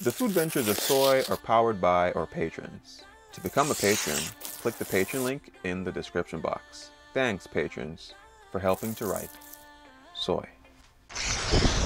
The food ventures of Soai are powered by our patrons. To become a patron, click the patron link in the description box. Thanks, patrons, for helping to write Soai.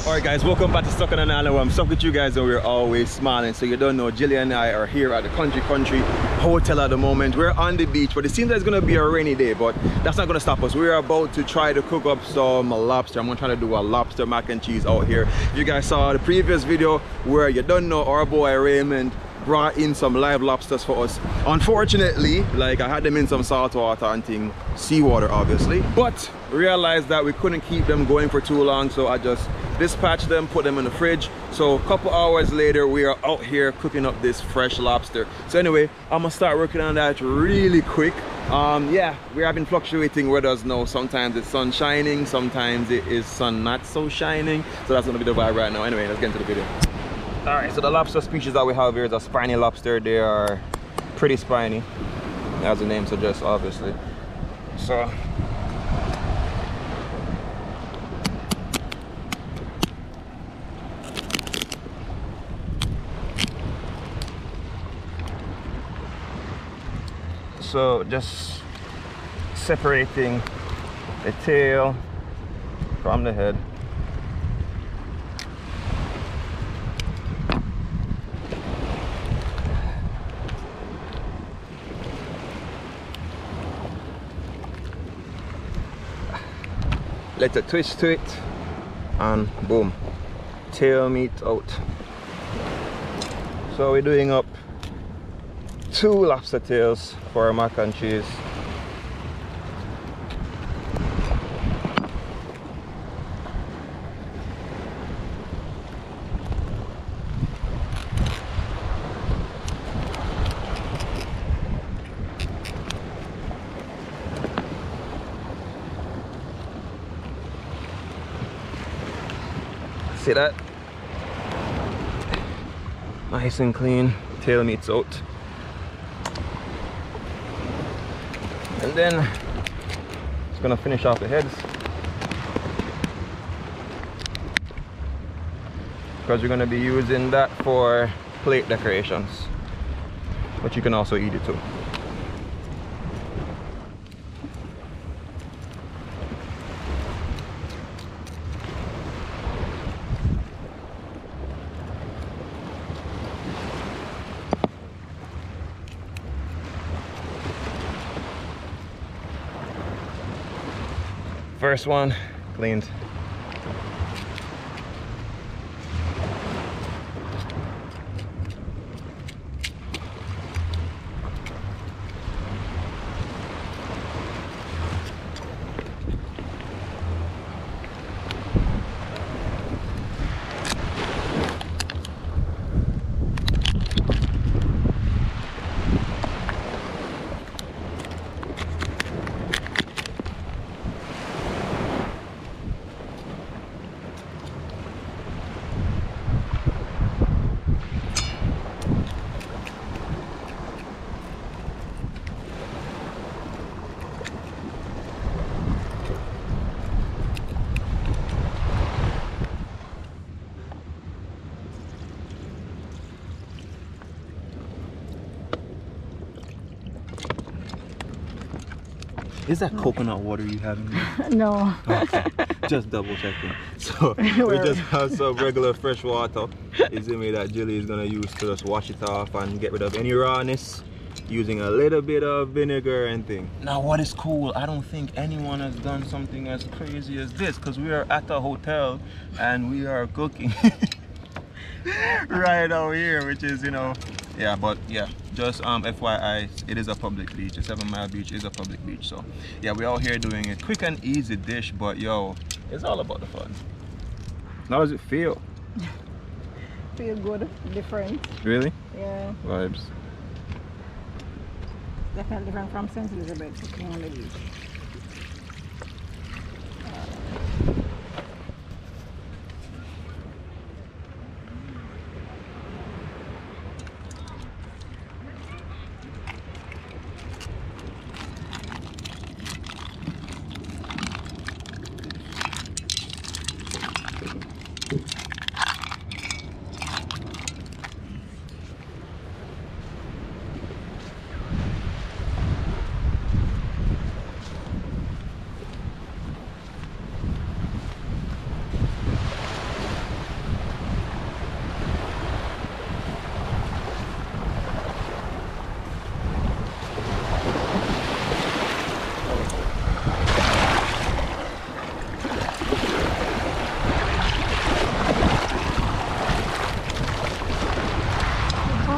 Alright guys, welcome back to Stuck on an Island where I'm stuck with you guys and we're always smiling. So you don't know, Jilly and I are here at the Country Hotel at the moment. We're on the beach, but it seems like it's going to be a rainy day, but that's not going to stop us. We're about to try to cook up some lobster. I'm going to try to do a lobster mac and cheese out here. If you guys saw the previous video where you don't know, our boy Raymond brought in some live lobsters for us. Unfortunately, like I had them in some salt water and thing, seawater obviously, but realized that we couldn't keep them going for too long, so I just dispatched them, put them in the fridge. So a couple hours later we are out here cooking up this fresh lobster. So anyway, I'm gonna start working on that really quick. Yeah, we're having fluctuating weathers now. Sometimes it's sun shining, sometimes it is sun not so shining, so that's gonna be the vibe right now. Anyway, let's get into the video. All right, so the lobster species that we have here is a spiny lobster. They are pretty spiny, as the name suggests, obviously. So just separating the tail from the head. Let a twist to it and boom, tail meat out. So we're doing up 2 lobster tails for our mac and cheese. See that? Nice and clean, tail meat's out. And then it's gonna finish off the heads, because we're gonna be using that for plate decorations, but you can also eat it too. First one cleaned. Is that coconut water you have in there? No. Okay. Just double checking. So we just have some regular fresh water. It's in me that Jilly is gonna use to just wash it off and get rid of any rawness, using a little bit of vinegar and thing. Now what is cool, I don't think anyone has done something as crazy as this, because we are at a hotel and we are cooking right out here, which is, you know, yeah, but yeah, just FYI, it is a public beach. A 7 Mile beach is a public beach, so yeah, we're out here doing a quick and easy dish, but yo, it's all about the fun. How does it feel? Feel good, different. Really? Yeah. Vibes. Definitely different from St. Elizabeth cooking on the beach.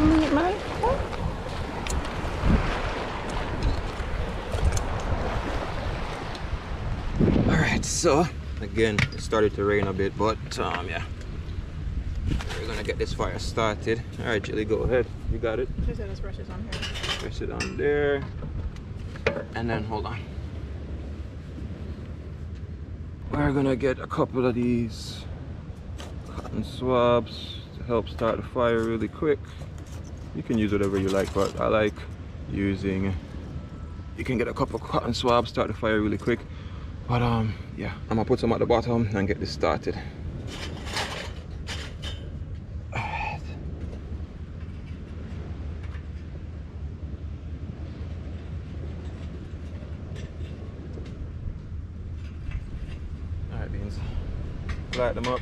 Some meat, man. Alright, so again it started to rain a bit, but yeah, we're gonna get this fire started. Alright, Jilly, go ahead. You got it. Just let us brush it on here. Press it on there. And then hold on. We're gonna get a couple of these cotton swabs to help start the fire really quick. You can use whatever you like, but I like using, you can get a couple of cotton swabs, start the fire really quick. But yeah, I'm gonna put some at the bottom and get this started. Alright, beans. Light them up.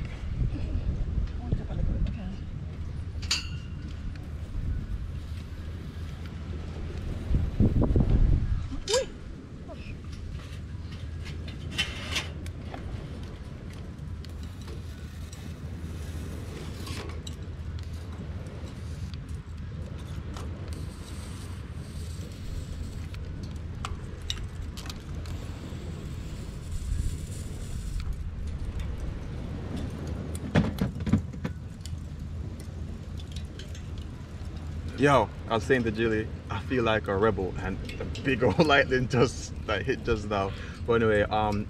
Yo, I was saying to Julie, I feel like a rebel, and the big old lightning just like hit just now. But anyway,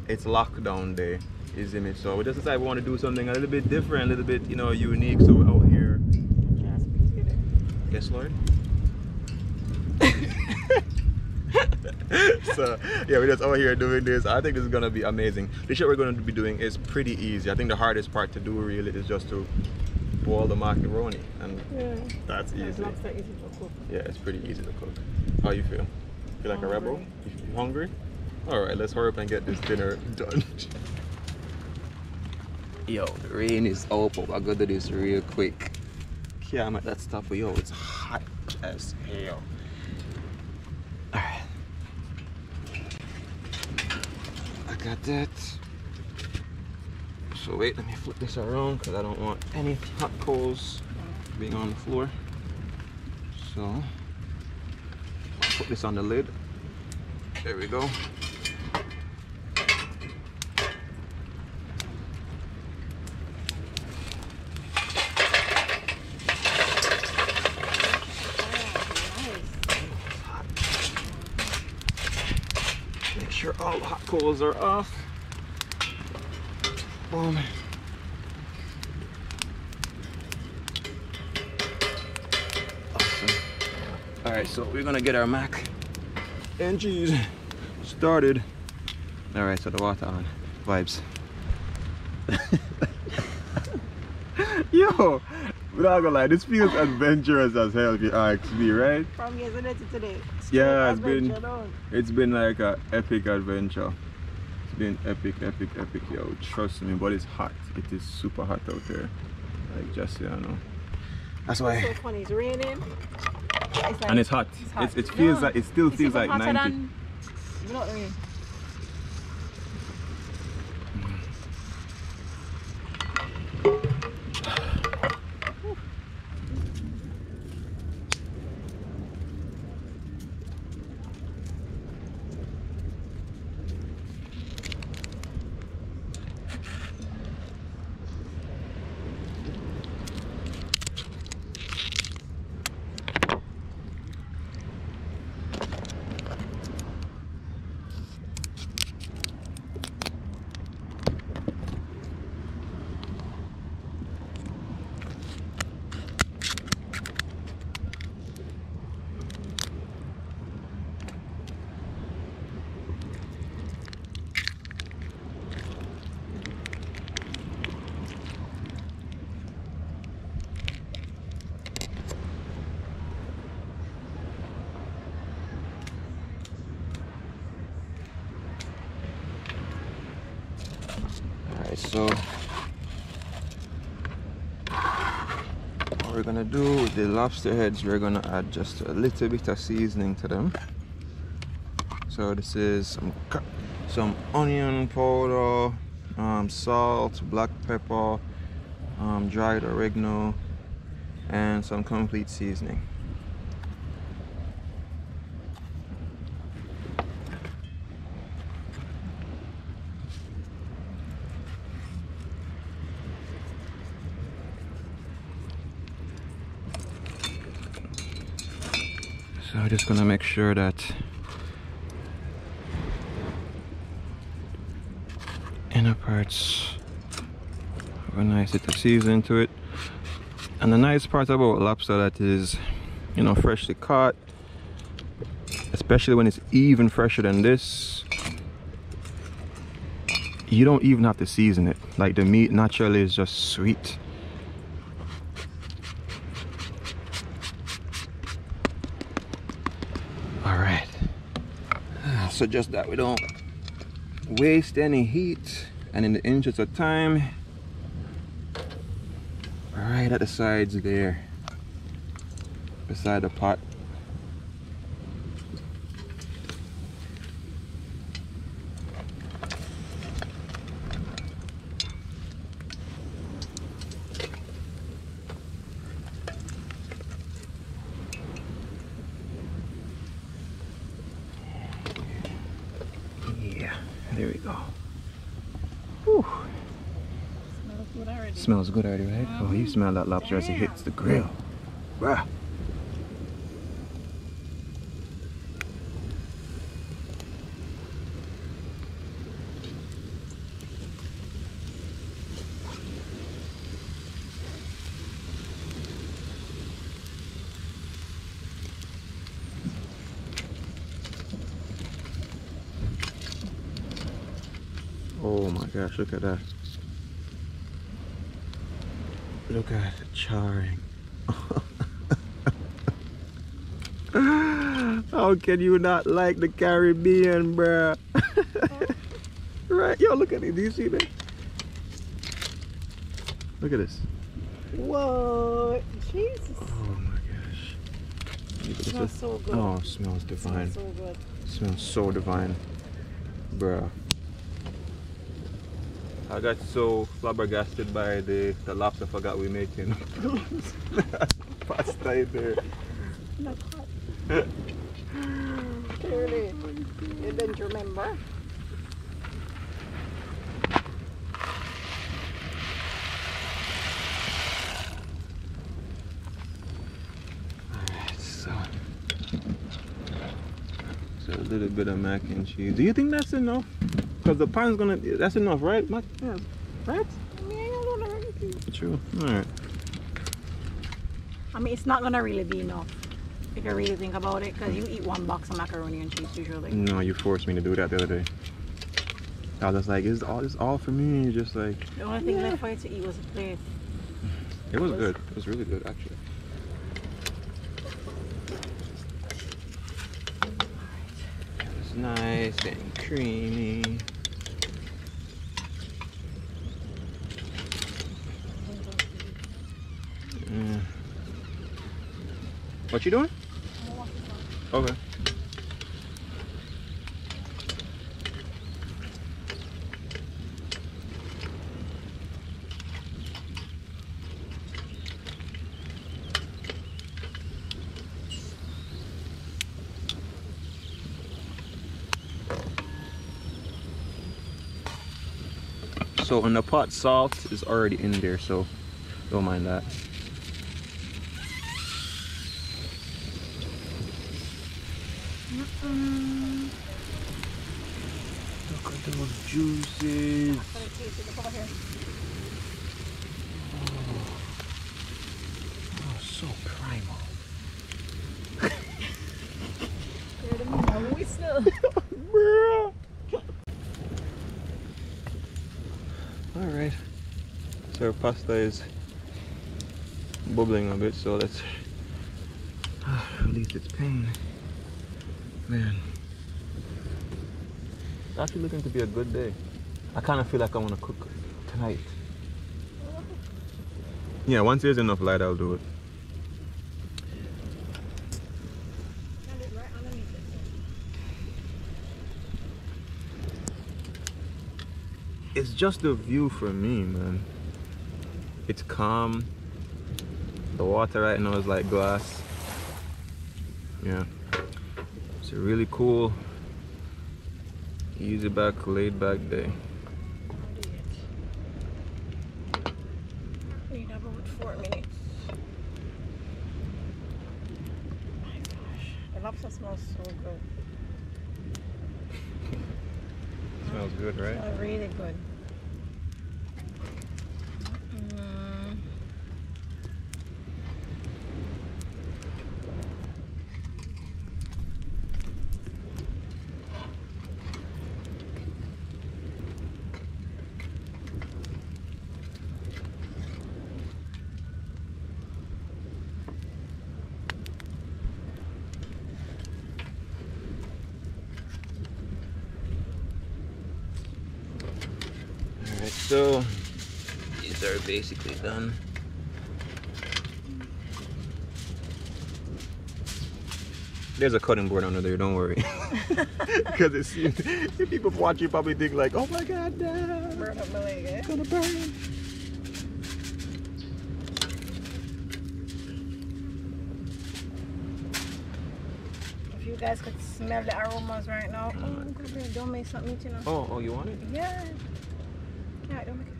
it's lockdown day, is it? So we just decided we want to do something a little bit different, a little bit, you know, unique. So we're out here. Yes, Lord. So yeah, we're just out here doing this. I think this is gonna be amazing. The shit we're gonna be doing is pretty easy. I think the hardest part to do really is just to boil the macaroni, and yeah, that's easy. Lobster easy to cook. Yeah, it's pretty easy to cook. How you feel? Feel like a rebel? You hungry? Alright, let's hurry up and get this dinner done. Yo, the rain is up, but I gotta do this real quick. Can't make that stop, but yo, it's hot as hell. Alright. I got that. So wait, let me flip this around because I don't want any hot coals being on the floor. So I'll put this on the lid. There we go. Make sure all the hot coals are off. Boom. Awesome. Alright, so we're gonna get our mac and cheese started. Alright, so the water on. Vibes. Yo, we're not gonna lie, this feels adventurous as hell if you ask me, right? From yesterday to today. Yeah, it's been like an epic adventure. It's been epic, yo, trust me. But it's hot. It is super hot out there, like, just so you know. That's why. It's so funny. It's raining. It's like, and it's hot. It feels like, it still feels like 90. Than, not rain. So what we're gonna do with the lobster heads, we're gonna add just a little bit of seasoning to them. So this is some onion powder, salt, black pepper, dried oregano, and some complete seasoning. So I'm just gonna make sure that inner parts are nice to season to it. And the nice part about lobster that is, you know, freshly caught, especially when it's even fresher than this, you don't even have to season it. Like, the meat naturally is just sweet. All right, so just that we don't waste any heat, and in the interest of time, right at the sides there, beside the pot. Yeah, there we go. Whew. Smells good already. Smells good already, right? Oh, you smell that lobster as it hits the grill. Bruh. Oh my gosh, look at that. Look at the charring. How can you not like the Caribbean, bruh? Right, yo, look at it. Do you see that? Look at this. Whoa, Jesus. Oh my gosh. It smells so good. Oh, it smells divine. It smells so good. It smells so divine, bruh. I got so flabbergasted by the lobster forgot we making. Pasta in there. Not hot. Clearly, you didn't remember. Alright, so a little bit of mac and cheese. Do you think that's enough? Because the pan's gonna, that's enough, right? Yeah, right? Yeah, I don't know anything. True. Alright. I mean, it's not gonna really be enough if you really think about it, because you eat one box of macaroni and cheese usually. No, you forced me to do that the other day. I was just like, is this all for me? Just like, The only thing left for you to eat was a plate. it was good. It was really good, actually. It was nice and creamy. What you doing? Okay. So in the pot, salt is already in there, so don't mind that. Look at those juices. Oh, so primal. Bruh. Alright, so our pasta is bubbling a bit, so let's release its pain. Man, it's actually looking to be a good day. I kind of feel like I want to cook tonight. Yeah, once there's enough light, I'll do it. It's just the view for me, man. It's calm. The water right now is like glass. Yeah. It's a really cool, easy back, laid back day. Need about 4 minutes. My gosh, the lobster smells so good. Smells good, right? Smells really good. Alright, so these are basically done. There's a cutting board under there, don't worry. Because it seems, if people watch you probably think like, oh my god, no. Burn up my leg, eh? It's gonna burn. If you guys could smell the aromas right now. Oh, don't make something, you know. Oh, you want it? Yeah. Yeah, don't make it.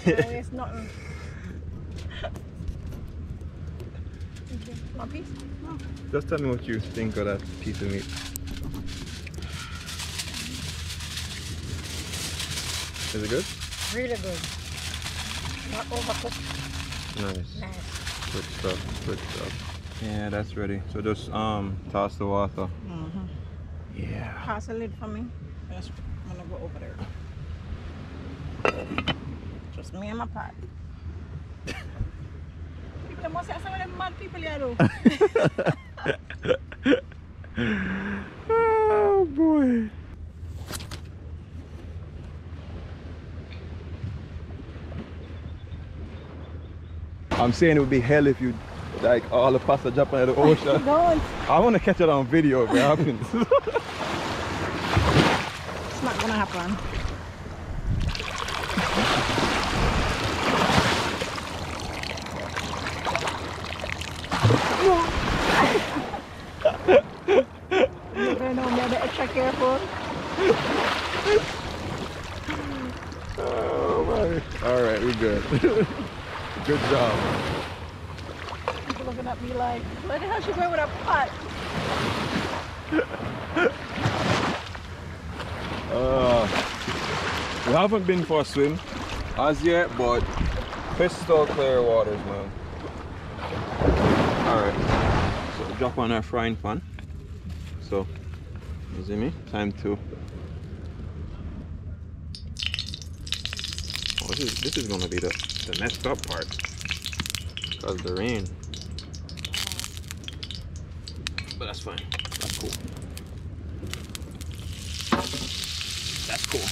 No, it's nothing. One piece? No. Just tell me what you think of that piece of meat. Is it good? Really good. Not overcooked. Nice. Nice. Good stuff, good stuff. Yeah, that's ready. So just toss the water. Yeah. Pass a lid for me. Yes, I'm gonna go over there. Just me and my pot. People must have some of them mad people here though. Oh boy. I'm saying it would be hell if you like all the pasta jumping in the ocean. Don't. I want to catch it on video if it happens. It's not gonna happen. You don't know me, I'm extra careful. Oh my. Alright, we're good. Good job. People looking at me like, where the hell she going with a pot? We haven't been for a swim as yet, but crystal clear waters, man. Alright, so drop on our frying pan. So, you see me? Time to. Oh, this is gonna be the messed up part because of the rain. But that's fine. That's cool. That's cool.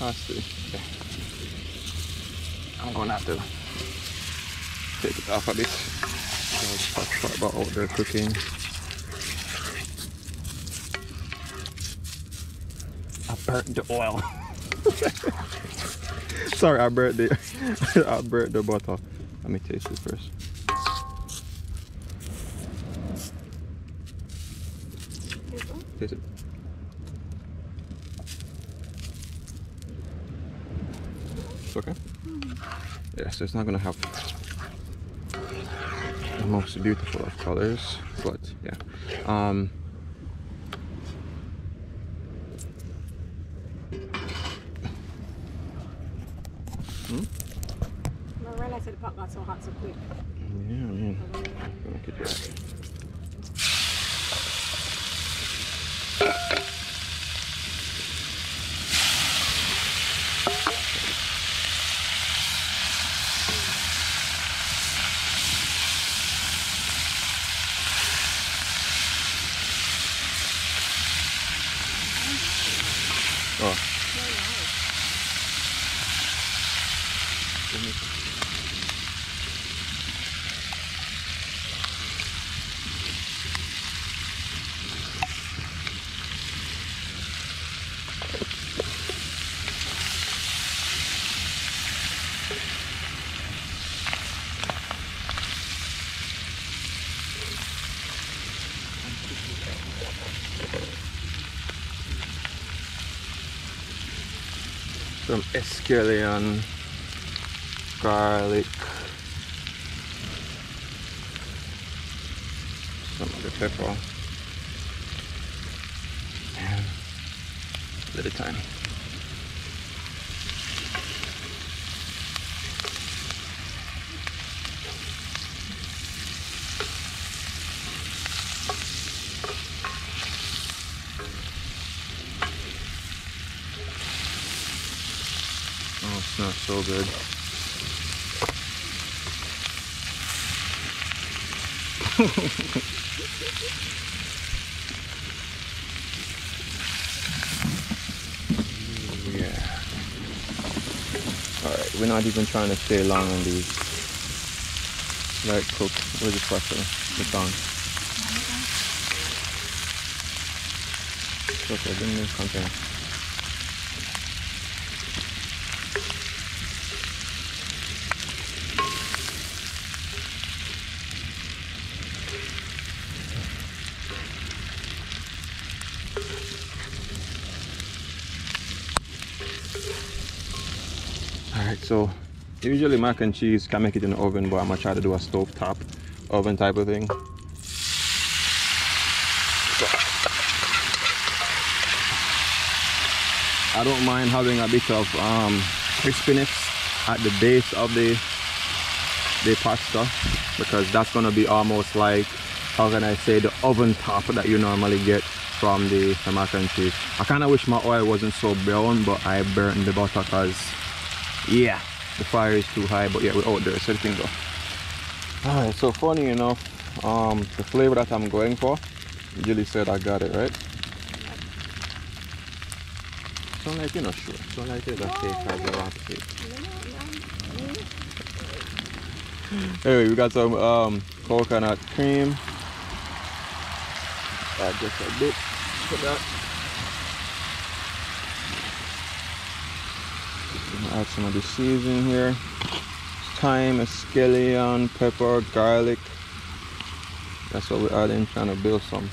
Okay. I'm gonna have to take it off a bit. Let's talk about outdoor cooking. I burnt the oil. Sorry, I burnt the I burnt the butter. Let me taste it first. Taste it. It's okay? Yeah, so it's not gonna have the most beautiful of colors, but yeah. I realized the pot got so hot so quick. Yeah, man. Gonna get that. Oh. Some escallion, garlic, some of the pepper, and a little thyme. Oh, it smells so good. Yeah. Alright, we're not even trying to stay long on these. Let it cook. Where's the pasta? It's on. Okay, bring me the container. Alright, so usually mac and cheese can make it in the oven, but I'm gonna try to do a stove top oven type of thing. So, I don't mind having a bit of crispiness at the base of the pasta, because that's gonna be almost like, how can I say, the oven top that you normally get from the mac and cheese. I kind of wish my oil wasn't so brown, but I burnt the butter because, yeah, the fire is too high. But yeah, we're out there, so the thing go. Alright, so funny enough, the flavor that I'm going for, Jilly said I got it, right? Sound like you're not sure. Sound like you're just take as you want to take. Anyway, we got some coconut cream. Add just a bit for that. Add some of the seasoning here. Thyme, escallion, pepper, garlic. That's what we're adding, trying to build some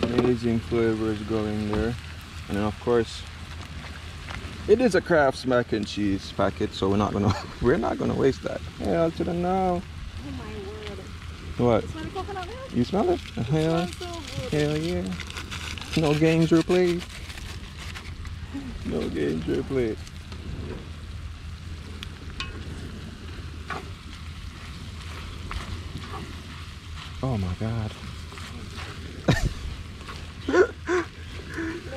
amazing flavors going there. And then of course, it is a Krafts mac and cheese packet, so we're not gonna waste that. Hell to the no. Oh my word. What? You smell the coconut milk? You smell it? Hell, It smells so good. hell yeah. No games were played. No games were played. Oh my god. They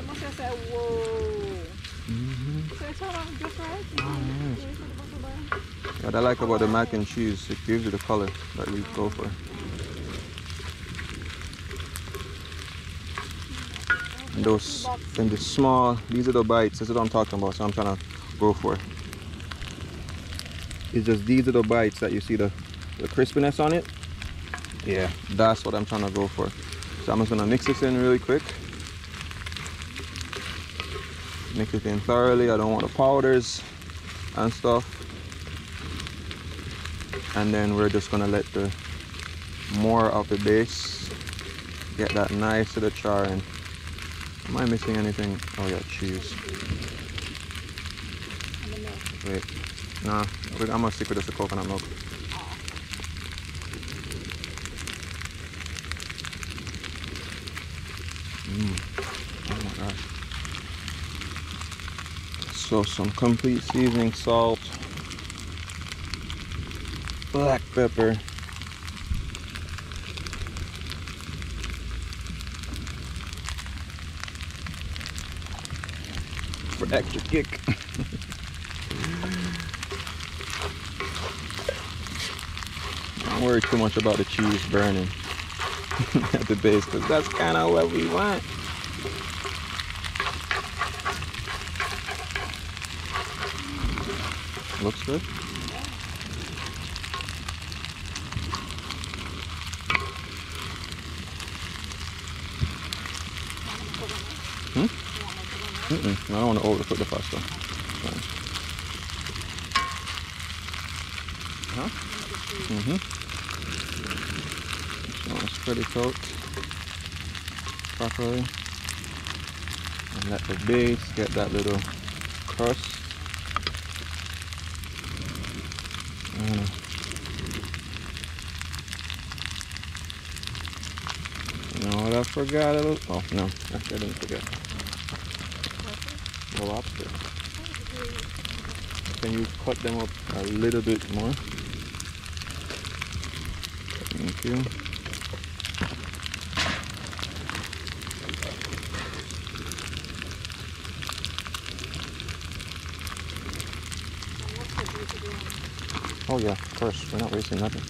must have said, whoa. So it's all just right? Oh, yes. What I like about the mac and cheese, it gives you the color that we go for. And those, and the small, these are the bites, this is what I'm talking about, so I'm trying to go for. It's just these are the bites that you see the crispiness on it. Yeah, that's what I'm trying to go for. So I'm just gonna mix this in really quick. Mix it in thoroughly. I don't want the powders and stuff. And then we're just gonna let the more of the base get that nice to the char. And am I missing anything? Oh yeah, cheese. Wait, nah, I'm gonna stick with this coconut milk. Oh my gosh. So some complete seasoning salt, black pepper, for extra kick. Don't worry too much about the cheese burning at the base, because that's kind of what we want. Looks good. I don't want to overcook the pasta. Huh? So I'll spread it out properly and let the base get that little crust. You know what I forgot? Oh no, actually I didn't forget. The lobster. Can you cut them up a little bit more? Thank you. Oh yeah, of course, we're not wasting nothing.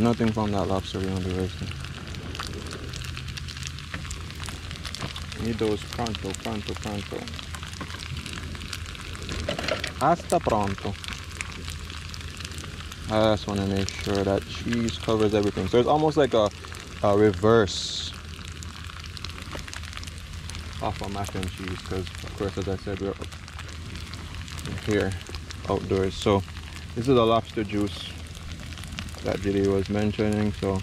Nothing from that lobster we're gonna be wasting. Need those pronto. Hasta pronto. I just want to make sure that cheese covers everything. So it's almost like a reverse off of mac and cheese, because of course, as I said, we're here outdoors. So this is the lobster juice that Julie was mentioning. So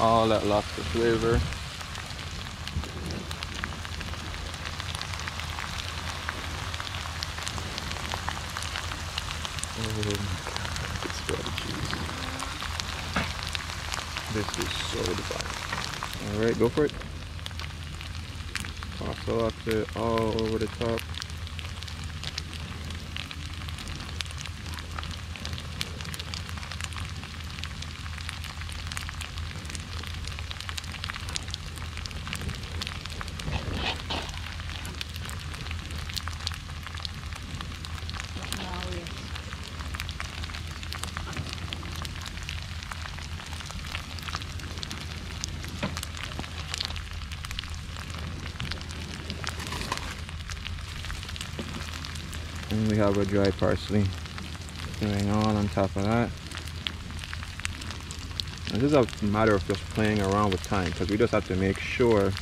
all that lobster flavor. Oh my god, it's got cheese. This is so divine. Alright, go for it. Toss the lobster all over the top. And we have a dry parsley going on top of that. And this is a matter of just playing around with time, because we just have to make sure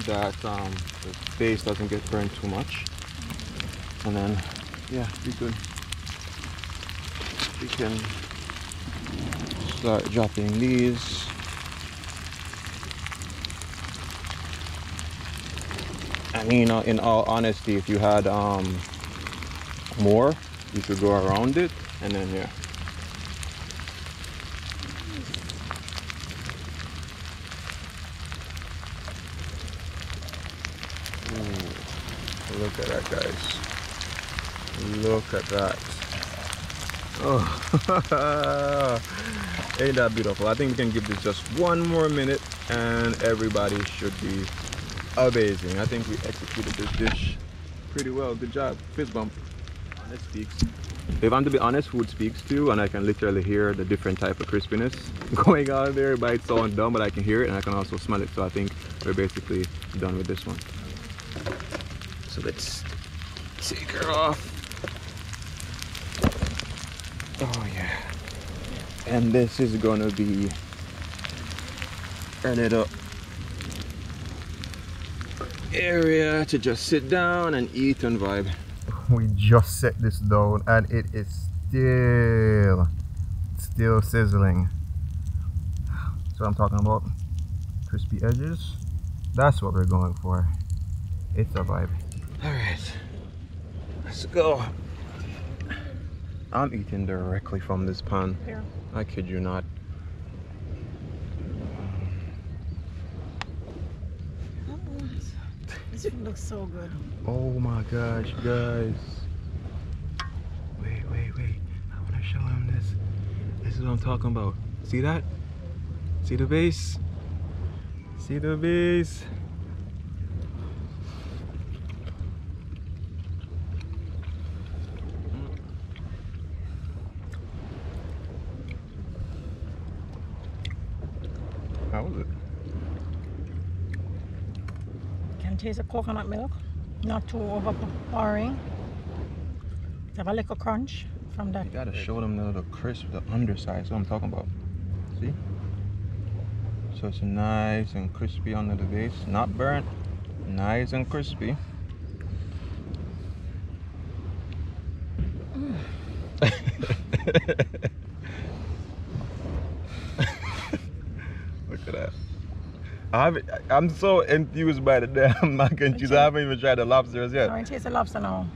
that the base doesn't get burned too much. And then, yeah, we can start dropping these. I mean, in all honesty, if you had more, you could go around it, and then yeah. Ooh, look at that, guys. Look at that. Oh, ain't that beautiful? I think we can give this just one more minute, and everybody should be amazing. I think we executed this dish pretty well. Good job. Fist bump. It speaks. If I'm to be honest, food speaks too, and I can literally hear the different type of crispiness going on there. It might sound dumb, but I can hear it, and I can also smell it. So I think we're basically done with this one. So let's take her off. Oh yeah. And this is gonna be a little area to just sit down and eat and vibe. We just set this down and it is still sizzling. So I'm talking about crispy edges. That's what we're going for. It's a vibe. Alright, let's go. I'm eating directly from this pan. Here. I kid you not. This looks so good. Oh my gosh, guys. Wait. I want to show him this. This is what I'm talking about. See that? See the base? See the base? How was it? Can taste the coconut milk, not too overpowering. Have a little crunch from that. You gotta show them the little crisp, the underside. That's what I'm talking about. See? So it's nice and crispy under the base, not burnt, nice and crispy. I'm so enthused by the damn mac and cheese. I haven't even tried the lobsters yet. I'm going to taste the lobster now.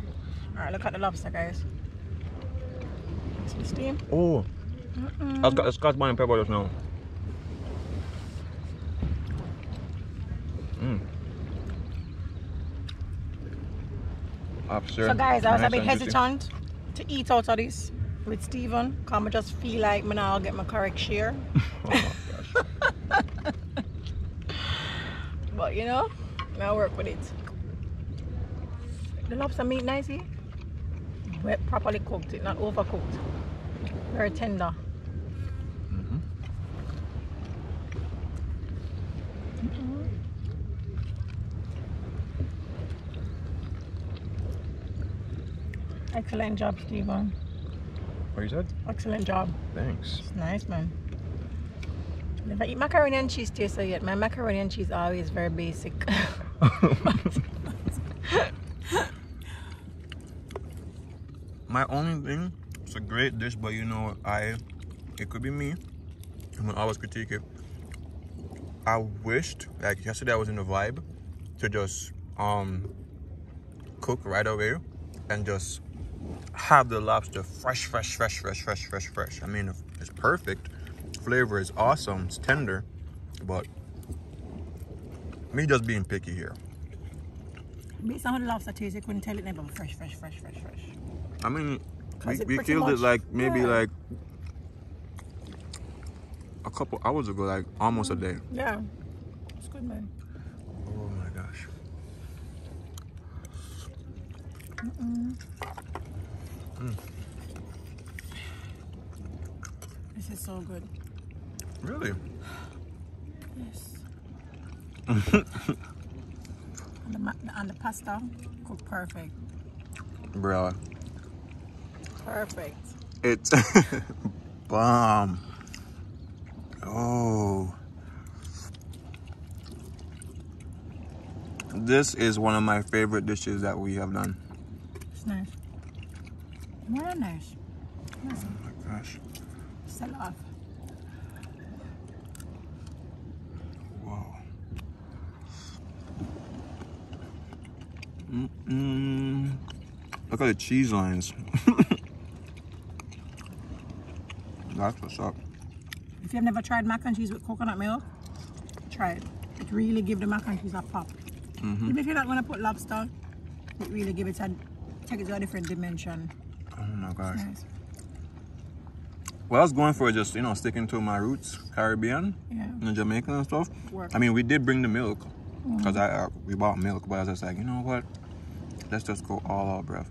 Alright, look at the lobster, guys. See the steam? Oh, I've got the Scotch bonnet pepper just now. So guys, I was a bit hesitant to eat out of this with Steven, because I just feel like I'm now get my correct share. Oh my gosh. But you know, I'll work with it. The lobster meat nicely, wet, properly cooked, it not overcooked. Very tender. Excellent job, Steven. What you said? Excellent job. Thanks. It's nice, man. Never eat macaroni and cheese taster yet. My macaroni and cheese are always very basic. My only thing, it's a great dish, but you know, it could be me. I'm gonna always critique it. I wished, like yesterday I was in the vibe to just cook right away and just have the lobster fresh. I mean, it's perfect. Flavor is awesome, it's tender, but me just being picky here. Based on how the lobster tastes, you couldn't tell it never fresh. I mean, we pretty killed much, it like maybe yeah, like a couple hours ago, like almost a day. Yeah, it's good, man. Oh my gosh. This is so good. Really? Yes. and the pasta cooked perfect. Bro. Perfect. It's bomb. Oh. This is one of my favorite dishes that we have done. It's nice. Very nice. Nice. Oh my gosh. Sell off. Wow. Look at the cheese lines. That's what's up. If you've never tried mac and cheese with coconut milk, try it. It really gives the mac and cheese a pop. Even if you're not going to put lobster, it really gives it take it to a different dimension. Oh my gosh. Nice. Well, I was going for just, you know, sticking to my roots, Caribbean, Yeah. and Jamaican and stuff. Work. I mean, we did bring the milk, because we bought milk, but I was just like, you know what? Let's just go all out, bruv.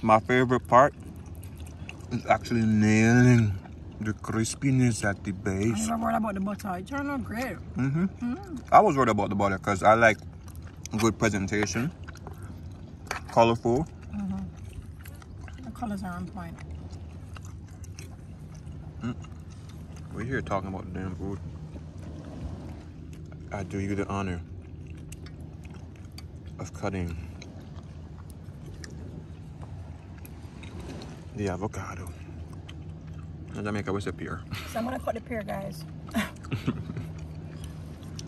My favorite part is actually nailing the crispiness at the base. I never worried about the butter. It turned out great. I was worried about the butter because I like good presentation, colorful. The colors are on point. We're here talking about the damn food. I do you the honor of cutting the avocado. And Jamaica was a pear. So I'm gonna cut the pear, guys.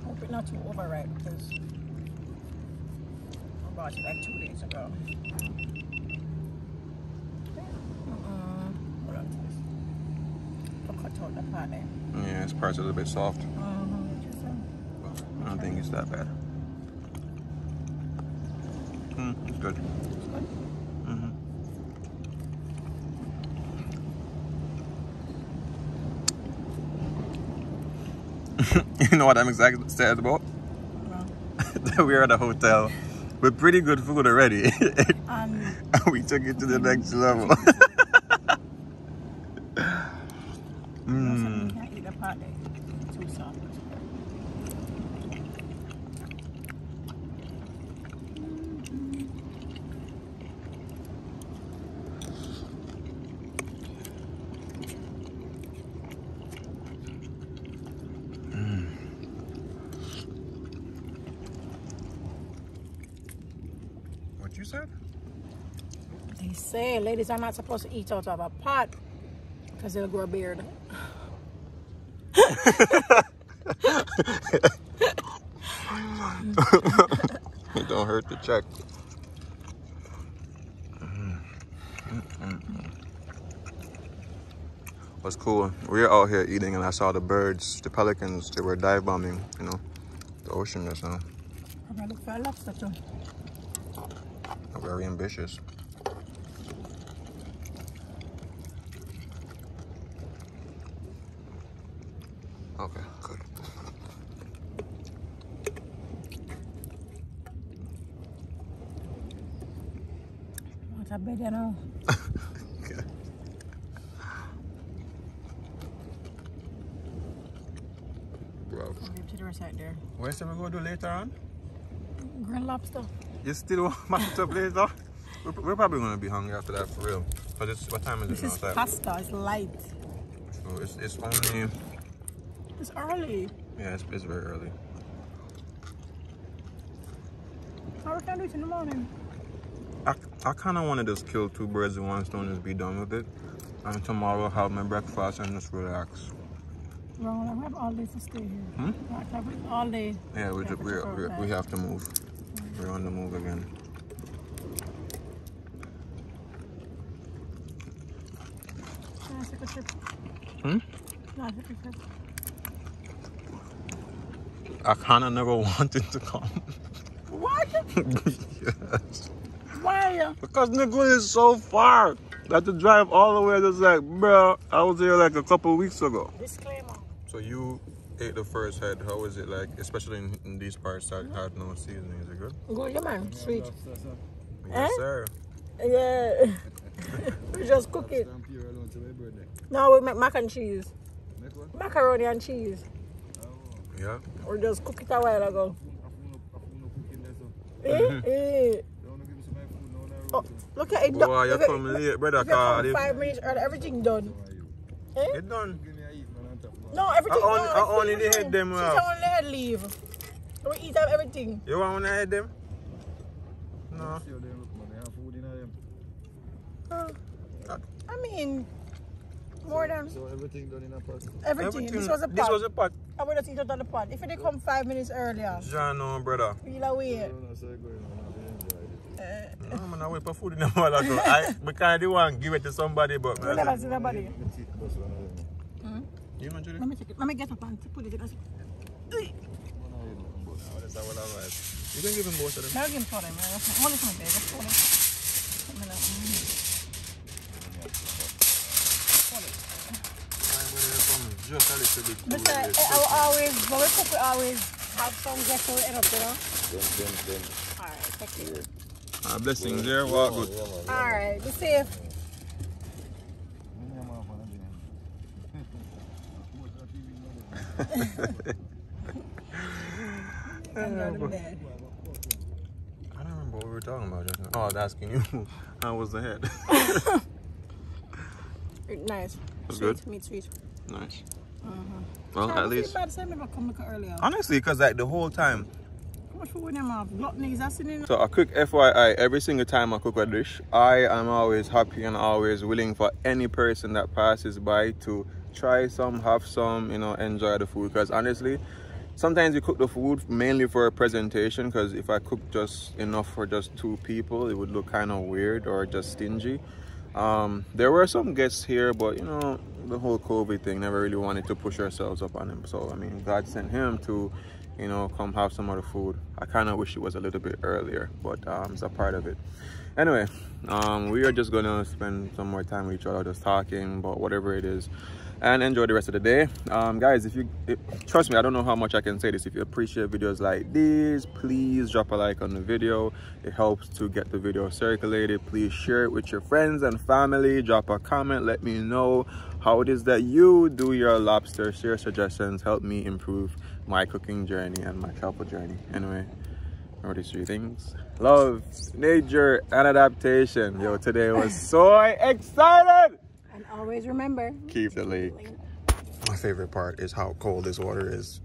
Hope it's not too overripe because I bought it like 2 days ago. Hold on to this. I'll cut out the part there. Yeah, this part's a little bit soft. I don't think it's that bad. It's good. It's good. You know what I'm exactly sad about? That we're at a hotel with pretty good food already. And we took it to the next level. You can't eat the part there. It's too soft. What you said? They say ladies are not supposed to eat out of a pot because they'll grow a beard. It don't hurt to check. Was cool. We were out here eating and I saw the birds, the pelicans, they were dive bombing, you know, the ocean just now. I'm gonna look for a lobster too. Very ambitious. Okay, good. What's a bed, you know? Okay. Bro. I'll give to the rest right there. Where's we going to do later on? Grilled lobster. You still want mash it up later? We're probably going to be hungry after that for real. But it's, what time is it now? This is pasta, it's light. So it's only... It's early. Yeah, it's very early. How we can do it in the morning? I kind of want to just kill two birds with one stone and be done with it. And tomorrow have my breakfast and just relax. Well, I have all day to stay here. Hmm? I have all day. Yeah, we have to move. We're on the move again. Can I take a trip? Hmm? Can I take a trip? I kind of never wanted to come. What? Yes. Why? Because Negril is so far. I had to drive all the way. Just like, bro, I was here like a couple weeks ago. Disclaimer. So you ate the first head. How was it like, especially in these parts that had no seasoning? Is it good? Good, yeah, man. Sweet. Yes, sir. Yeah. We just cook it. No, we make mac and cheese. Macaroni and cheese. Yeah. We just cook it a while ago. Oh, look at it. Boy, you come late, brother. If you come 5 minutes early, everything done. It done. No, everything. I only the head them. She's only head leave. We eat up everything. You want to head them? No. I mean, more than. So everything done in a pot? Everything. This was a pot. This was a pot. I would have eaten it on the pot. If they come 5 minutes earlier. John, no, brother. We'll away. No, man, I wait for food in the mother. So we can't do one, give it to somebody, but We'll never see nobody. You want to do Let me take it. Let me get up and put it in. You can give him both of them. I'll give him for them. One is my bag. Let's hold it. Just a little bit. But I always, when we cook, we always have some left over end up, you know? Then. Alright, thank you. Blessings there, walk good. Alright, be safe. I don't remember what we were talking about just now. Oh, I was asking you how was the head. Nice. That's Sweet. good. Meat sweet. Nice. Well, at least. Earlier. Honestly, because like the whole time. How much food in them have? Gluttony, that's in. So a quick FYI, every single time I cook a dish, I am always happy and always willing for any person that passes by to try some, have some, you know, enjoy the food. Because honestly, sometimes you cook the food mainly for a presentation, because if I cook just enough for just 2 people, it would look kind of weird or just stingy. There were some guests here, but you know, the whole COVID thing, never really wanted to push ourselves up on him. So I mean, God sent him to, you know, come have some of the food. I kind of wish it was a little bit earlier, but it's a part of it. Anyway, we are just gonna spend some more time with each other, just talking about whatever it is, and enjoy the rest of the day. Guys, trust me, I don't know how much I can say this. If you appreciate videos like these, please drop a like on the video. It helps to get the video circulated. Please share it with your friends and family. Drop a comment, let me know how it is that you do your lobster. Share suggestions, help me improve my cooking journey and my travel journey. Anyway, remember these 3 things: love, nature, and adaptation. Yo, today was so excited. And always remember, Keep the lake. My favorite part is how cold this water is.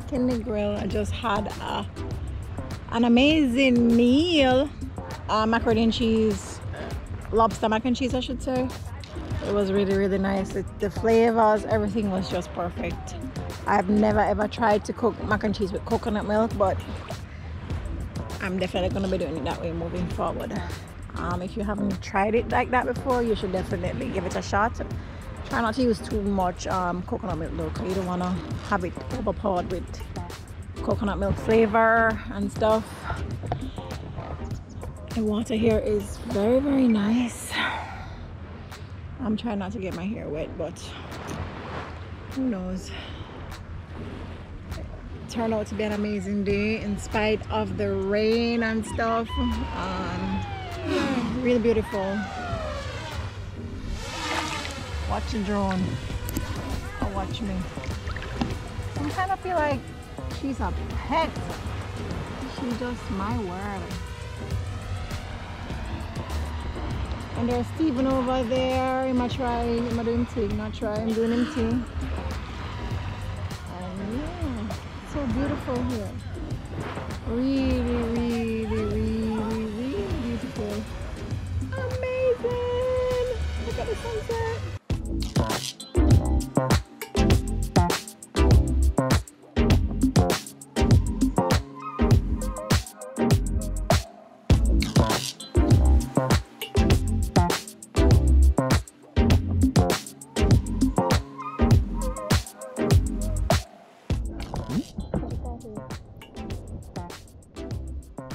back in Negril. I just had an amazing meal. Macaroni and cheese, lobster mac and cheese I should say. It was really, really nice. The flavors, everything was just perfect. I've never ever tried to cook mac and cheese with coconut milk, but I'm definitely going to be doing it that way moving forward. If you haven't tried it like that before, you should definitely give it a shot. Try not to use too much coconut milk though, because you don't want to have it overpowered with coconut milk flavor and stuff. The water here is very, very nice. I'm trying not to get my hair wet, but who knows. It turned out to be an amazing day in spite of the rain and stuff. Yeah, really beautiful. Watch the drone. Or watch me. I kind of feel like she's a pet. She's just my world. And there's Steven over there. I'm doing thing. I'm doing him thing. And yeah, it's so beautiful here. Really, really, really, really beautiful. Amazing! Look at the sunset.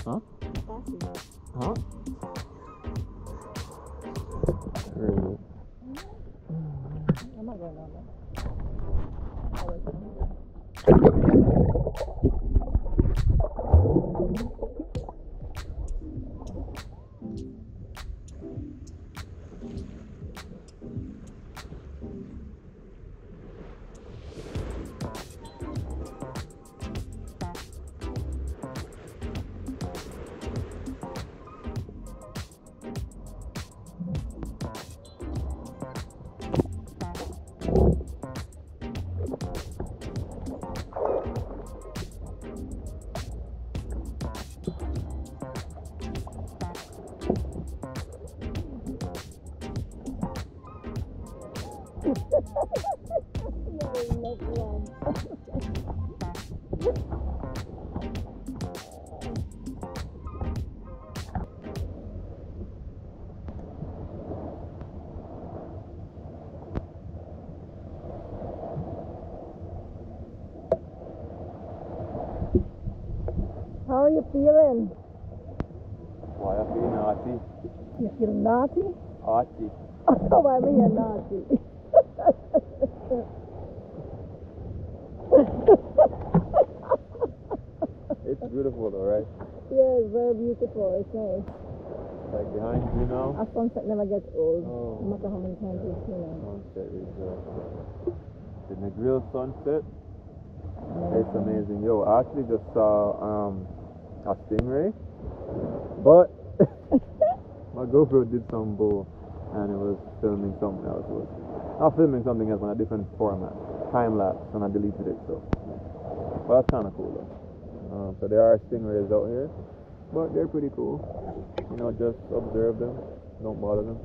Huh? Huh? Really? I'm not going down there. How are you feeling? Why I feel naughty? You feel naughty? Naughty. Oh, I mean you're naughty. It's beautiful though, right? Yeah, it's very beautiful. It's nice. Like behind you now. A sunset never gets old. Oh. No matter how many times you've seen it. Sunset is the Negril sunset. It's amazing. Yo, I actually just saw a stingray, but my GoPro did some bull and it was filming something else. It was not filming something else on a different format, time lapse, and I deleted it. So, but that's kind of cool though. So there are stingrays out here, but they're pretty cool. You know, just observe them, don't bother them.